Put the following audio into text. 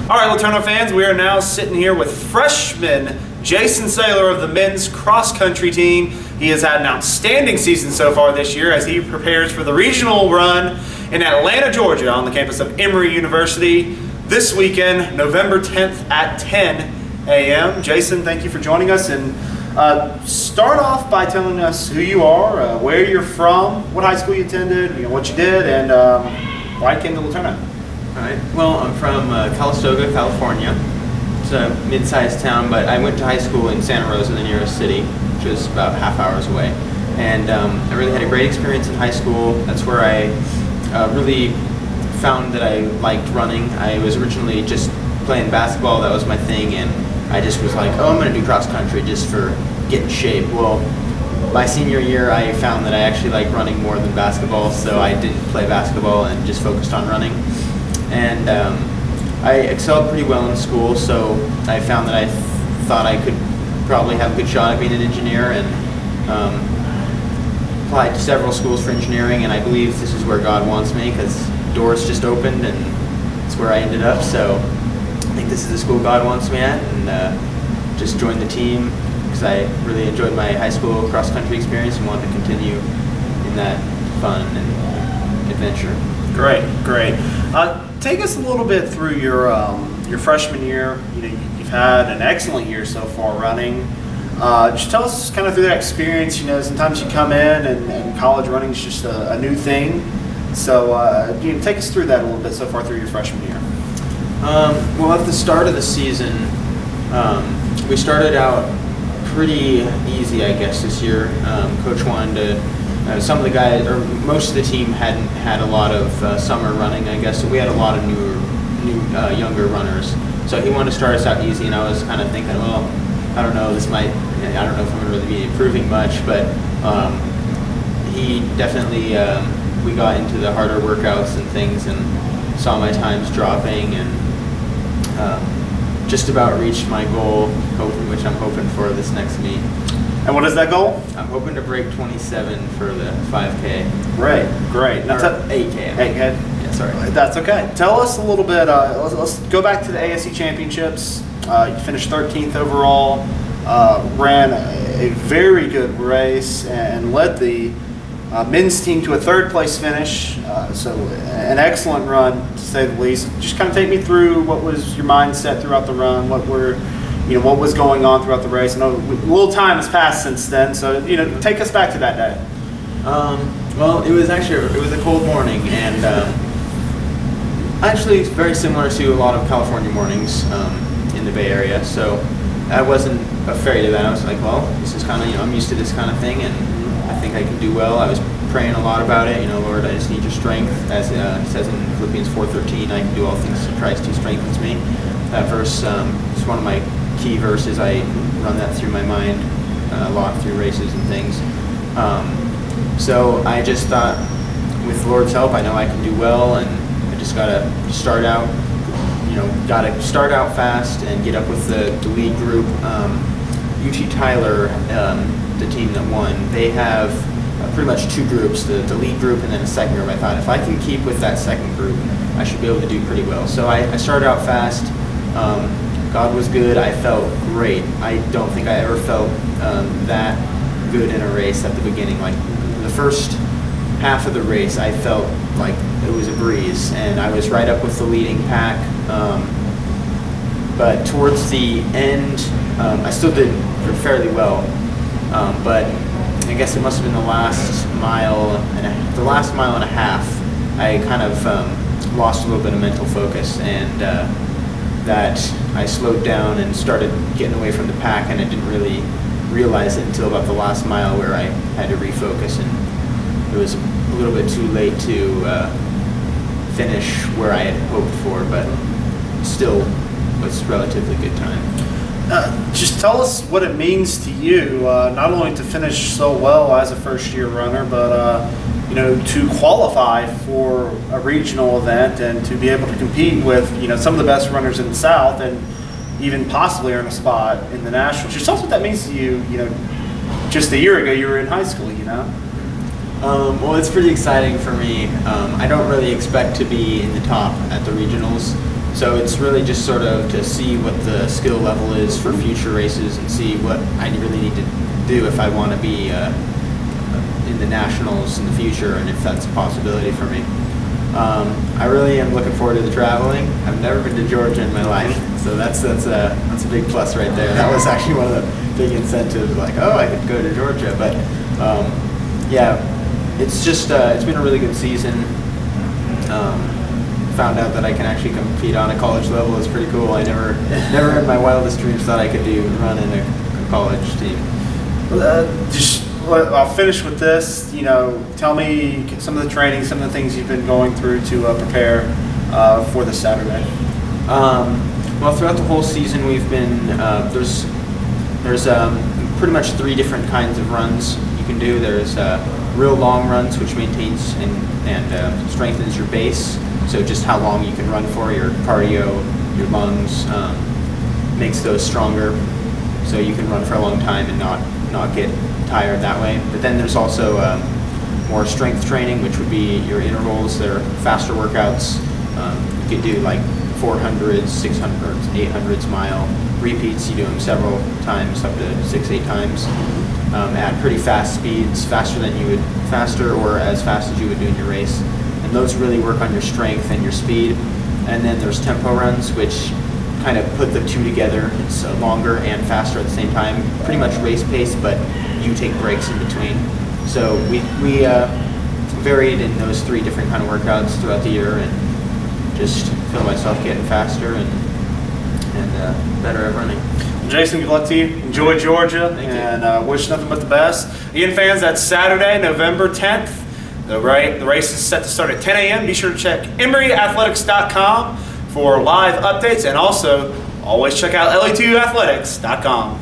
All right, Laterno fans, we are now sitting here with freshman Jason Salen of the men's cross-country team. He has had an outstanding season so far this year as he prepares for the regional run in Atlanta, Georgia on the campus of Emory University this weekend, November 10th at 10 a.m. Jason, thank you for joining us, and start off by telling us who you are, where you're from, what high school you attended, what you did, and why you came to Laterno. All right. Well, I'm from Calistoga, California. It's a mid-sized town, but I went to high school in Santa Rosa, the nearest city, which is about half hours away. And I really had a great experience in high school. That's where I really found that I liked running. I was originally just playing basketball. That was my thing, and I just was like, oh, I'm going to do cross-country just for getting shape. Well, my senior year, I found that I actually like running more than basketball, so I didn't play basketball and just focused on running. And I excelled pretty well in school, so I found that I thought I could probably have a good shot at being an engineer, and applied to several schools for engineering, and I believe this is where God wants me because doors just opened and it's where I ended up. So I think this is the school God wants me at, and just joined the team because I really enjoyed my high school cross-country experience and wanted to continue in that fun and adventure. Great. Take us a little bit through your freshman year. You've had an excellent year so far running. Just tell us kind of through that experience. Sometimes you come in and college running is just a new thing. So take us through that a little bit so far through your freshman year. Well, at the start of the season, we started out pretty easy, I guess, this year. Coach wanted to. Some of the guys, or most of the team, hadn't had a lot of summer running, I guess, so we had a lot of younger runners. So he wanted to start us out easy, and I was kind of thinking, well, I don't know, I don't know if I'm going to really be improving much, but he definitely, we got into the harder workouts and things, and saw my times dropping, and just about reached my goal, which I'm hoping for this next meet. And what is that goal? I'm hoping to break 27 for the 5K. Great. Now 8K. 8K? Yeah, sorry. That's okay. Tell us a little bit, let's go back to the AFC Championships. You finished 13th overall, ran a very good race, and led the men's team to a third place finish. So an excellent run, to say the least. Just kind of take me through what was your mindset throughout the run, what was going on throughout the race. I know a little time has passed since then, so take us back to that day. Well, it was a cold morning, and actually very similar to a lot of California mornings in the Bay Area. So I wasn't afraid of that. I was like, well, this is kind of I'm used to this kind of thing, and I think I can do well. I was praying a lot about it. Lord, I just need your strength, as it says in Philippians 4:13. I can do all things through Christ who strengthens me. That verse is one of my key verses. I run that through my mind a lot through races and things. So I just thought, with the Lord's help, I know I can do well, and I just gotta start out. Start out fast and get up with the lead group. UT Tyler, the team that won, they have pretty much two groups, the lead group and then a second group. I thought if I can keep with that second group, I should be able to do pretty well. So I started out fast. God was good. I felt great. I don't think I ever felt that good in a race at the beginning. Like the first half of the race, I felt like it was a breeze, and I was right up with the leading pack. But towards the end, I still did fairly well. But I guess it must have been the last mile and a half. I kind of lost a little bit of mental focus, and that I slowed down and started getting away from the pack, and I didn't really realize it until about the last mile where I had to refocus, and it was a little bit too late to finish where I had hoped for, but still was a relatively good time. Just tell us what it means to you, not only to finish so well as a first-year runner, but to qualify for a regional event and to be able to compete with some of the best runners in the South, and even possibly earn a spot in the Nationals. Just tell us what that means to you. Just a year ago you were in high school. Well, it's pretty exciting for me. I don't really expect to be in the top at the regionals. So it's really just sort of to see what the skill level is for future races and see what I really need to do if I want to be in the nationals in the future, and if that's a possibility for me. I really am looking forward to the traveling. I've never been to Georgia in my life, so that's a big plus right there. That was actually one of the big incentives, like, oh, I could go to Georgia. But yeah, it's just it's been a really good season. Found out that I can actually compete on a college level is pretty cool. I never in my wildest dreams thought I could run in a college team. I'll finish with this. Tell me some of the training, some of the things you've been going through to prepare for this Saturday. Well, throughout the whole season, we've been there's pretty much 3 different kinds of runs you can do. There's real long runs, which maintains and strengthens your base. So just how long you can run for, your cardio, your lungs, makes those stronger. So you can run for a long time and not get tired that way. But then there's also more strength training, which would be your intervals. They're faster workouts. You could do like 400s, 600s, 800s mile repeats. You do them several times, up to 6-8 times, at pretty fast speeds, faster or as fast as you would do in your race. And those really work on your strength and your speed. And then there's tempo runs, which kind of put the 2 together. It's longer and faster at the same time, pretty much race pace, but you take breaks in between. So we varied in those 3 different kind of workouts throughout the year, and just feel myself getting faster and better at running. Jason, good luck to you. Enjoy Georgia. Thank you. And wish nothing but the best. Again, fans, that's Saturday, November 10th. The race is set to start at 10 a.m. Be sure to check EmoryAthletics.com for live updates, and also always check out LA2Athletics.com.